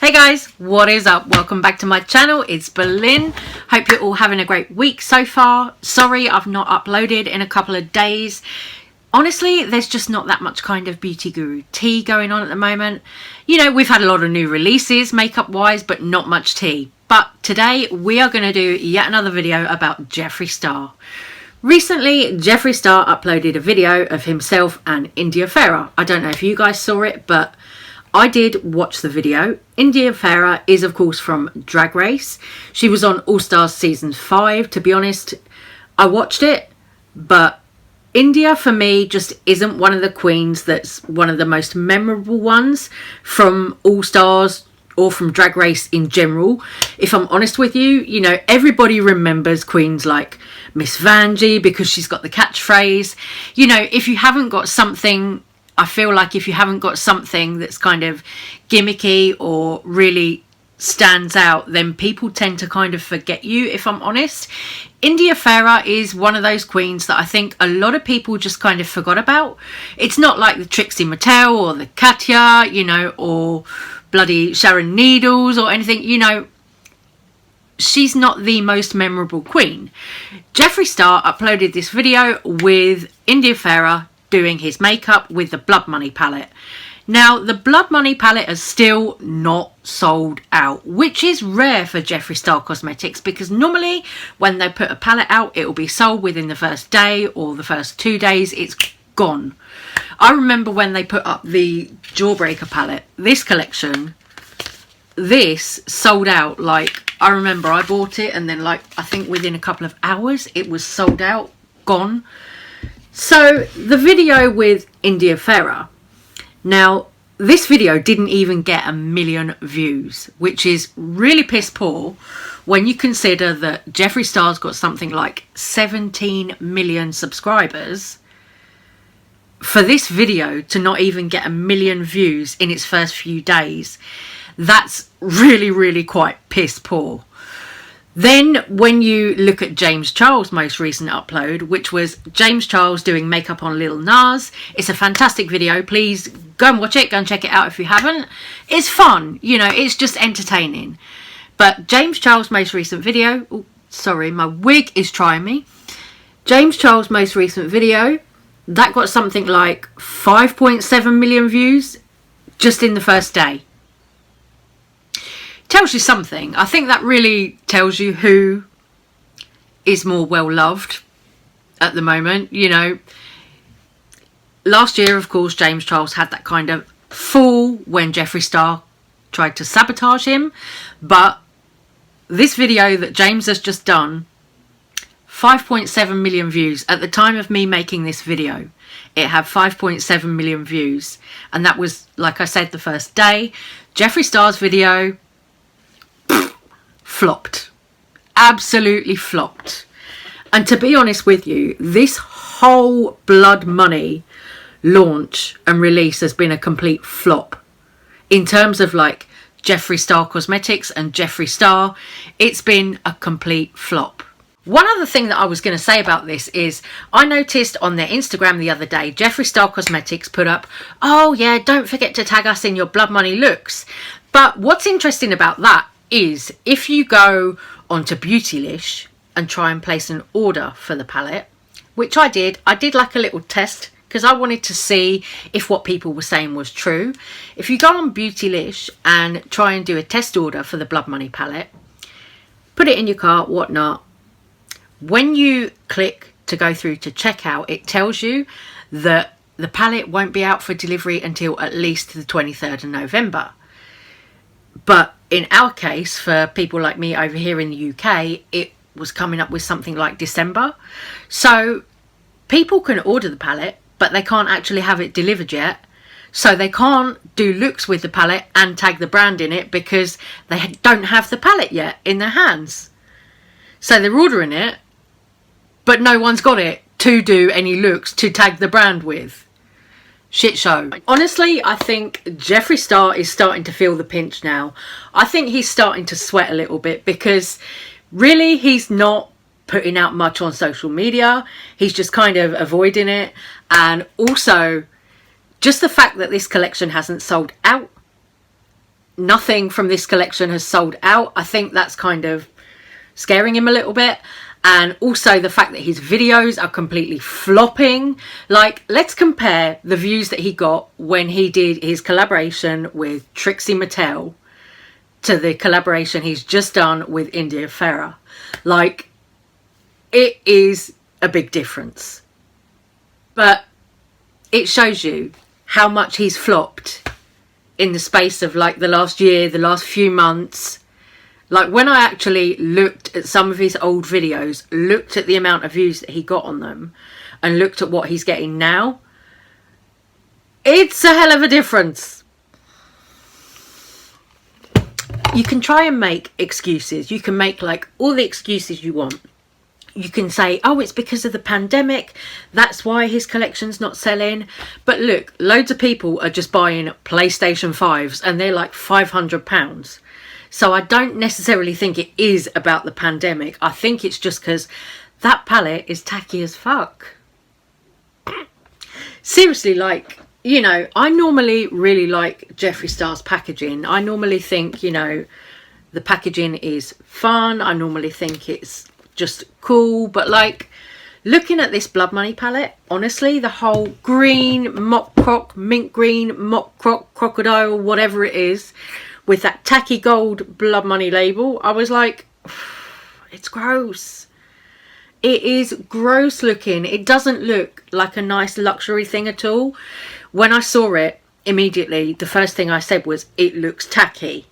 Hey guys, what is up? Welcome back to my channel. It's Berlin. Hope you're all having a great week so far. Sorry I've not uploaded in a couple of days. Honestly, there's just not that much kind of beauty guru tea going on at the moment. You know, we've had a lot of new releases makeup wise, but not much tea. But today we are going to do yet another video about Jeffree Star. Recently, Jeffree Star uploaded a video of himself and India Ferrah. I don't know if you guys saw it, but I did watch the video. India Ferrah is of course from Drag Race. She was on All Stars season 5. To be honest, I watched it, but India for me just isn't one of the queens that's one of the most memorable ones from All Stars or from Drag Race in general. If I'm honest with you, you know, everybody remembers queens like Miss Vanjie because she's got the catchphrase. You know, if you haven't got something, I feel like if you haven't got something that's kind of gimmicky or really stands out, then people tend to kind of forget you, if I'm honest. India Ferrah is one of those queens that I think a lot of people just kind of forgot about. It's not like the Trixie Mattel or the Katya, you know, or bloody Sharon Needles or anything, you know. She's not the most memorable queen. Jeffree Star uploaded this video with India Ferrah doing his makeup with the Blood Money palette. Now, the Blood Money palette is still not sold out, which is rare for Jeffree Star Cosmetics because normally when they put a palette out, it will be sold within the first day or the first 2 days. It's gone. I remember when they put up the Jawbreaker palette, this collection, this sold out. Like, I remember I bought it and then like I think within a couple of hours it was sold out, gone. So the video with India Ferrah, now this video didn't even get 1 million views, which is really piss poor when you consider that Jeffree Star's got something like 17 million subscribers. For this video to not even get 1 million views in its first few days, that's really quite piss poor. Then when you look at James Charles' most recent upload, which was James Charles doing makeup on Lil Nas, it's a fantastic video. Please go and watch it, go and check it out if you haven't. It's fun, you know, it's just entertaining. But James Charles' most recent video, oh, sorry, my wig is trying me. James Charles' most recent video, that got something like 5.7 million views just in the first day. Tells you something. I think that really tells you who is more well loved at the moment. You know, last year of course James Charles had that kind of fall when Jeffree Star tried to sabotage him, but this video that James has just done, 5.7 million views. At the time of me making this video, it had 5.7 million views, and that was, like I said, the first day. Jeffree Star's video flopped, absolutely flopped. And to be honest with you, this whole Blood Money launch and release has been a complete flop in terms of like Jeffree Star Cosmetics and Jeffree Star. It's been a complete flop. One other thing that I was going to say about this is I noticed on their Instagram the other day, Jeffree Star Cosmetics put up, oh yeah, don't forget to tag us in your Blood Money looks. But what's interesting about that is if you go onto Beautylish and try and place an order for the palette, which I did like a little test because I wanted to see if what people were saying was true. If you go on Beautylish and try and do a test order for the Blood Money palette, put it in your cart, whatnot, when you click to go through to checkout, it tells you that the palette won't be out for delivery until at least the 23rd of November. But in our case, for people like me over here in the UK, it was coming up with something like December. So people can order the palette, but they can't actually have it delivered yet. So they can't do looks with the palette and tag the brand in it because they don't have the palette yet in their hands. So they're ordering it, but no one's got it to do any looks to tag the brand with. Shit show. Honestly, I think Jeffree Star is starting to feel the pinch now. I think he's starting to sweat a little bit because really he's not putting out much on social media. He's just kind of avoiding it. And also just the fact that this collection hasn't sold out nothing from this collection has sold out. I think that's kind of scaring him a little bit. And also the fact that his videos are completely flopping. Like, let's compare the views that he got when he did his collaboration with Trixie Mattel to the collaboration he's just done with India Ferrer. Like, it is a big difference. But it shows you how much he's flopped in the space of like the last year, the last few months. Like, when I actually looked at some of his old videos, looked at the amount of views that he got on them, and looked at what he's getting now, it's a hell of a difference. You can try and make excuses. You can make like all the excuses you want. You can say, oh, it's because of the pandemic, that's why his collection's not selling. But look, loads of people are just buying PlayStation 5s and they're like £500. So I don't necessarily think it is about the pandemic. I think it's just because that palette is tacky as fuck. Seriously, like, you know, I normally really like Jeffree Star's packaging. I normally think, you know, the packaging is fun. I normally think it's just cool. But like, looking at this Blood Money palette, honestly, the whole green, mock croc, mint green, mock croc, crocodile, whatever it is, with that tacky gold Blood Money label, I was like, it's gross. It is gross looking. It doesn't look like a nice luxury thing at all. When I saw it, immediately, the first thing I said was, it looks tacky.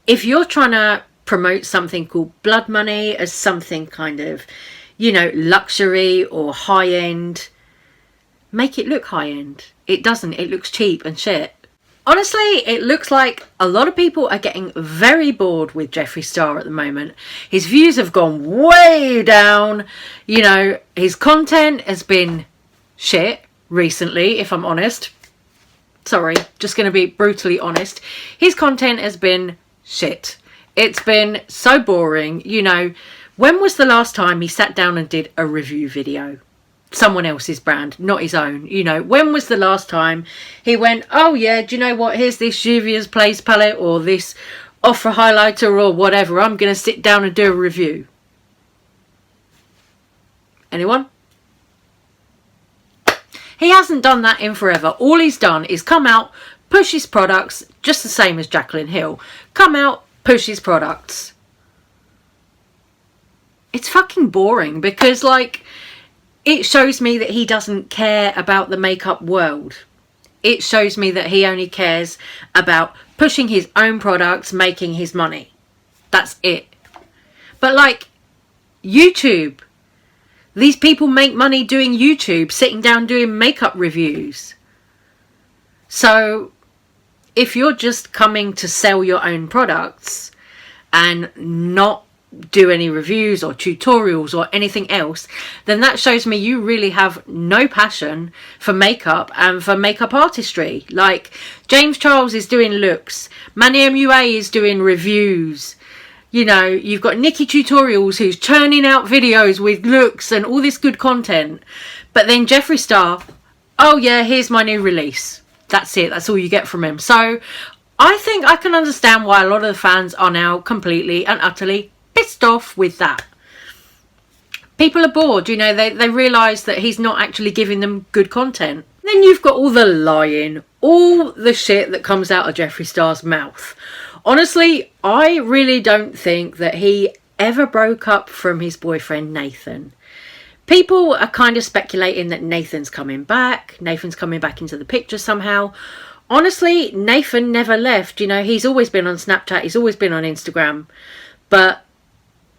If you're trying to promote something called Blood Money as something kind of, you know, luxury or high-end, make it look high-end. It doesn't. It looks cheap and shit. Honestly, it looks like a lot of people are getting very bored with Jeffree Star at the moment. His views have gone way down. You know, his content has been shit recently, if I'm honest. Sorry, just going to be brutally honest. His content has been shit. It's been so boring. You know, when was the last time he sat down and did a review video? Someone else's brand, not his own. You know, when was the last time he went, oh yeah, do you know what, here's this Juvia's Place palette or this Ofra highlighter or whatever, I'm going to sit down and do a review. Anyone? He hasn't done that in forever. All he's done is come out, push his products, just the same as Jaclyn Hill. Come out, push his products. It's fucking boring because, like, it shows me that he doesn't care about the makeup world. It shows me that he only cares about pushing his own products, making his money. That's it. But like, YouTube. These people make money doing YouTube, sitting down doing makeup reviews. So if you're just coming to sell your own products and not do any reviews or tutorials or anything else, then that shows me you really have no passion for makeup and for makeup artistry. Like, James Charles is doing looks, Manny MUA is doing reviews, you know, you've got Nikki Tutorials who's churning out videos with looks and all this good content. But then Jeffree Star, oh yeah, here's my new release. That's it, that's all you get from him. So I think I can understand why a lot of the fans are now completely and utterly pissed off with that. People are bored, you know, they realise that he's not actually giving them good content. Then you've got all the lying, all the shit that comes out of Jeffree Star's mouth. Honestly, I really don't think that he ever broke up from his boyfriend Nathan. People are kind of speculating that Nathan's coming back into the picture somehow. Honestly, Nathan never left, you know, he's always been on Snapchat, he's always been on Instagram. But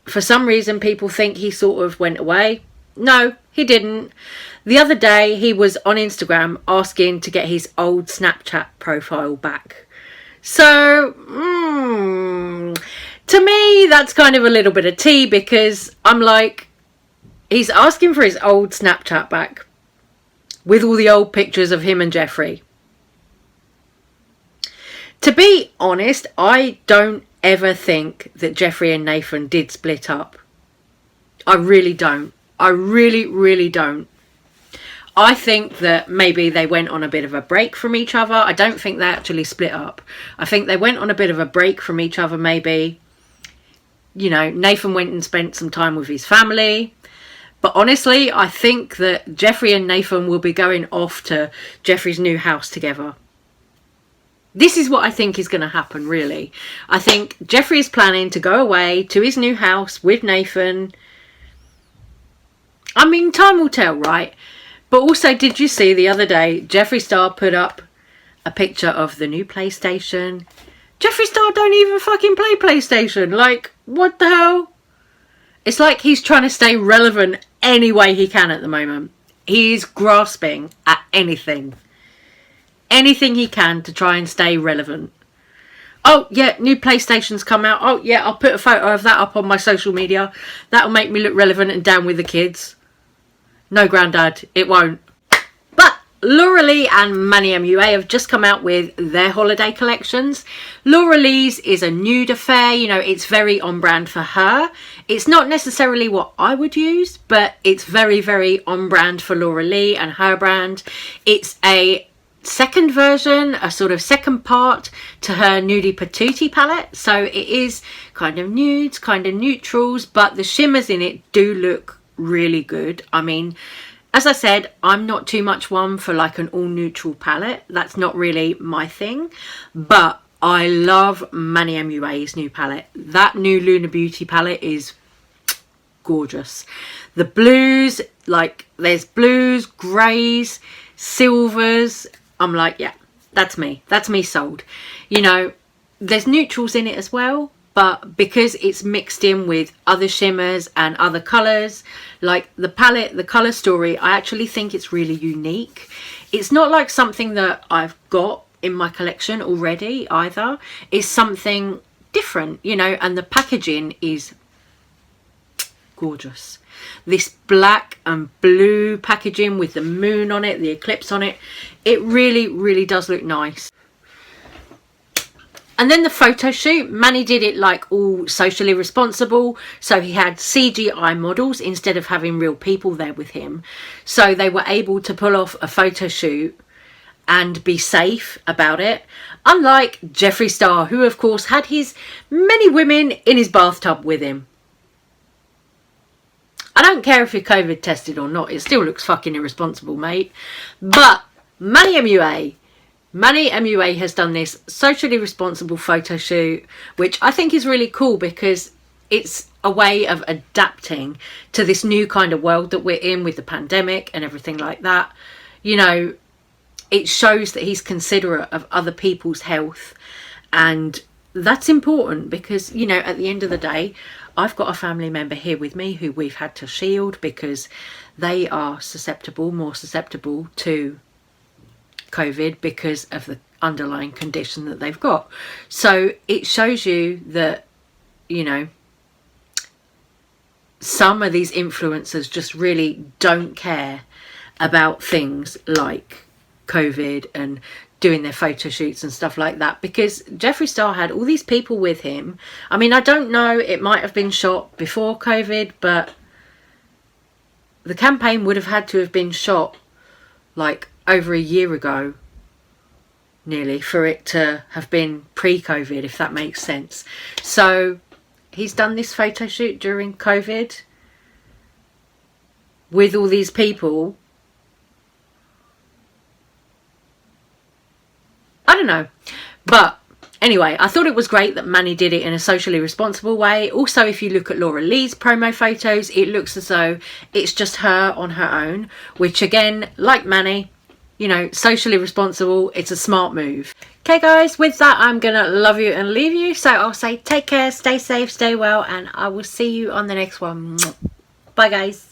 for some reason, people think he sort of went away. No, he didn't. The other day, he was on Instagram asking to get his old Snapchat profile back. So, to me, that's kind of a little bit of tea because I'm like, he's asking for his old Snapchat back with all the old pictures of him and Jeffree. To be honest, I don't ever think that Jeffree and Nathan did split up. I really don't. I really, really don't. I think that maybe they went on a bit of a break from each other. I don't think they actually split up. I think they went on a bit of a break from each other, maybe. You know, Nathan went and spent some time with his family. But honestly, I think that Jeffree and Nathan will be going off to Jeffree's new house together. This is what I think is going to happen, really. I think Jeffree is planning to go away to his new house with Nathan. I mean, time will tell, right? But also, did you see the other day, Jeffree Star put up a picture of the new PlayStation? Jeffree Star don't even fucking play PlayStation. Like, what the hell? It's like he's trying to stay relevant any way he can at the moment. He's grasping at anything. Anything he can to try and stay relevant. Oh, yeah, new PlayStation's come out. Oh, yeah, I'll put a photo of that up on my social media. That'll make me look relevant and down with the kids. No, Grandad, it won't. But Laura Lee and Manny MUA have just come out with their holiday collections. Laura Lee's is a nude affair. You know, it's very on brand for her. It's not necessarily what I would use, but it's very, very on brand for Laura Lee and her brand. It's a second version, a sort of second part to her Nudie Patootie palette. So it is kind of nudes, kind of neutrals, but the shimmers in it do look really good. I mean, as I said, I'm not too much one for like an all neutral palette. That's not really my thing, but I love Manny MUA's new palette. That new Lunar Beauty palette is gorgeous. The blues, like there's blues, greys, silvers. I'm like, yeah, that's me sold. You know, there's neutrals in it as well, but because it's mixed in with other shimmers and other colours, like the palette, the colour story, I actually think it's really unique. It's not like something that I've got in my collection already either. It's something different, you know, and the packaging is gorgeous. This black and blue packaging with the moon on it, the eclipse on it, it really, really does look nice. And then the photo shoot, Manny did it like all socially responsible. So he had CGI models instead of having real people there with him. So they were able to pull off a photo shoot and be safe about it. Unlike Jeffree Star, who of course had his many women in his bathtub with him. I don't care if you're COVID tested or not. It still looks fucking irresponsible, mate. But Manny MUA has done this socially responsible photo shoot, which I think is really cool because it's a way of adapting to this new kind of world that we're in with the pandemic and everything like that. You know, it shows that he's considerate of other people's health, and that's important because, you know, at the end of the day, I've got a family member here with me who we've had to shield because they are susceptible, more susceptible to COVID because of the underlying condition that they've got. So it shows you that, you know, some of these influencers just really don't care about things like COVID and doing their photo shoots and stuff like that, because Jeffree Star had all these people with him. I mean, I don't know, it might have been shot before COVID, but the campaign would have had to have been shot like over a year ago nearly for it to have been pre-COVID, if that makes sense. So he's done this photo shoot during COVID with all these people. I don't know, but anyway, I thought it was great that Manny did it in a socially responsible way. Also, if you look at Laura Lee's promo photos, it looks as though it's just her on her own, which again, like Manny, you know, socially responsible. It's a smart move. Okay guys, with that, I'm gonna love you and leave you. So I'll say take care, stay safe, stay well, and I will see you on the next one. Bye guys.